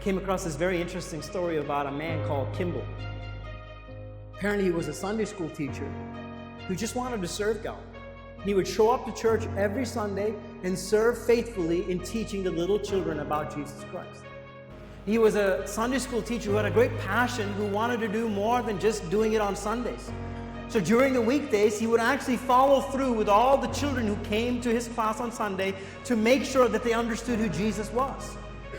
came across this very interesting story about a man called Kimba. Apparently he was a Sunday school teacher who just wanted to serve God. He would show up to church every Sunday and serve faithfully in teaching the little children about Jesus Christ. He was a Sunday school teacher who had a great passion, who wanted to do more than just doing it on Sundays. So during the weekdays, he would actually follow through with all the children who came to his class on Sunday to make sure that they understood who Jesus was.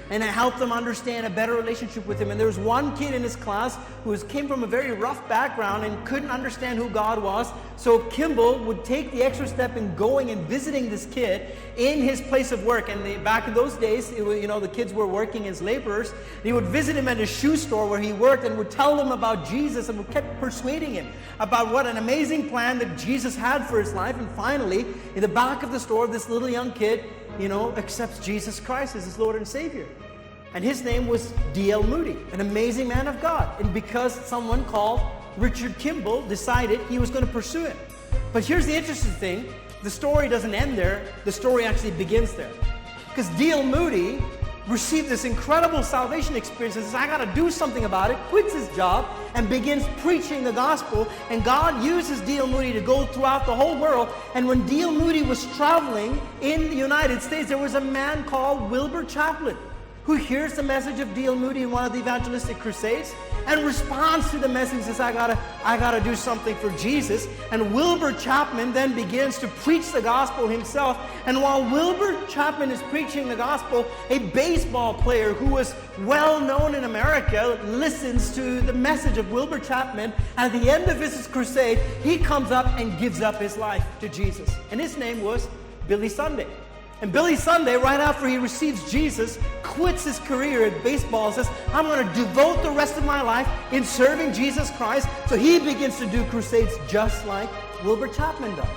And it helped them understand a better relationship with him. And there was one kid in his class who came from a very rough background and couldn't understand who God was. So Kimba would take the extra step in going and visiting this kid in his place of work. And back in those days, the kids were working as laborers. He would visit him at his shoe store where he worked and would tell them about Jesus and would kept persuading him about what an amazing plan that Jesus had for his life. And finally, in the back of the store, this little young kid accepts Jesus Christ as his Lord and Savior. And his name was D.L. Moody, an amazing man of God. And because someone called Richard Kimball decided he was going to pursue him. But here's the interesting thing. The story doesn't end there. The story actually begins there. Because D.L. Moody received this incredible salvation experience and says, I got to do something about it, quits his job, and begins preaching the gospel. And God uses D.L. Moody to go throughout the whole world. And when D.L. Moody was traveling in the United States, there was a man called Wilbur Chaplin who hears the message of D.L. Moody in one of the evangelistic crusades and responds to the message and says, I gotta do something for Jesus. And Wilbur Chapman then begins to preach the gospel himself. And while Wilbur Chapman is preaching the gospel, a baseball player who was well known in America listens to the message of Wilbur Chapman. And at the end of his crusade, he comes up and gives up his life to Jesus. And his name was Billy Sunday. And Billy Sunday, right after he receives Jesus, quits his career at baseball and says, I'm going to devote the rest of my life in serving Jesus Christ. So he begins to do crusades just like Wilbur Chapman does.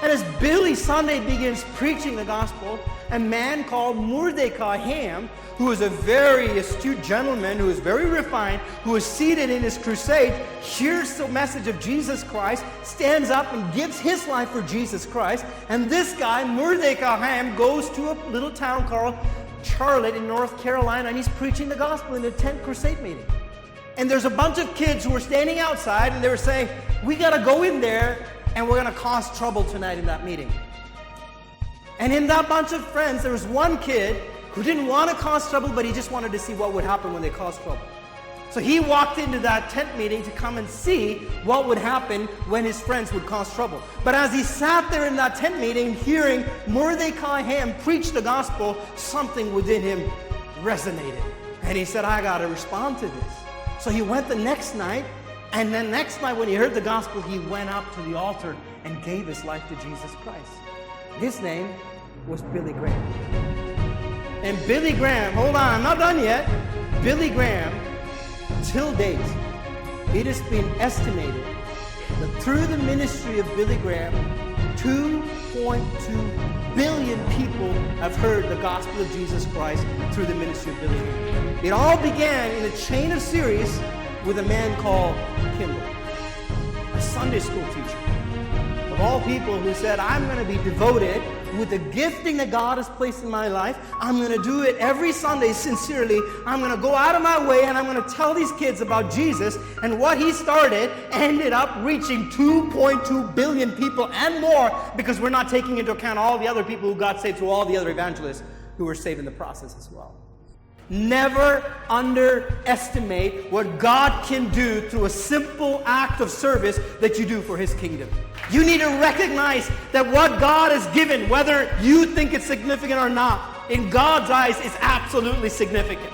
And as Billy Sunday begins preaching the gospel, a man called Mordecai Ham, who is a very astute gentleman, who is very refined, who is seated in his crusade, hears the message of Jesus Christ, stands up and gives his life for Jesus Christ. And this guy, Mordecai Ham, goes to a little town called Charlotte in North Carolina, and he's preaching the gospel in a tent crusade meeting. And there's a bunch of kids who were standing outside, and they were saying, we got to go in there, and we're going to cause trouble tonight in that meeting. And in that bunch of friends, there was one kid who didn't want to cause trouble, but he just wanted to see what would happen when they caused trouble. So he walked into that tent meeting to come and see what would happen when his friends would cause trouble. But as he sat there in that tent meeting, hearing Mordecai Ham preach the gospel, something within him resonated. And he said, I got to respond to this. So he went the next night, and then next night when he heard the gospel, he went up to the altar and gave his life to Jesus Christ. His name was Billy Graham. And Billy Graham, hold on, I'm not done yet. Billy Graham, till date, it has been estimated that through the ministry of Billy Graham, 2.2 billion people have heard the gospel of Jesus Christ through the ministry of Billy Graham. It all began in a chain of series with a man called Kimba, a Sunday school teacher. Of all people who said, I'm going to be devoted with the gifting that God has placed in my life. I'm going to do it every Sunday sincerely. I'm going to go out of my way and I'm going to tell these kids about Jesus. And what he started ended up reaching 2.2 billion people and more, because we're not taking into account all the other people who got saved through all the other evangelists who were saved in the process as well. Never underestimate what God can do through a simple act of service that you do for his kingdom. You need to recognize that what God has given, whether you think it's significant or not, in God's eyes is absolutely significant.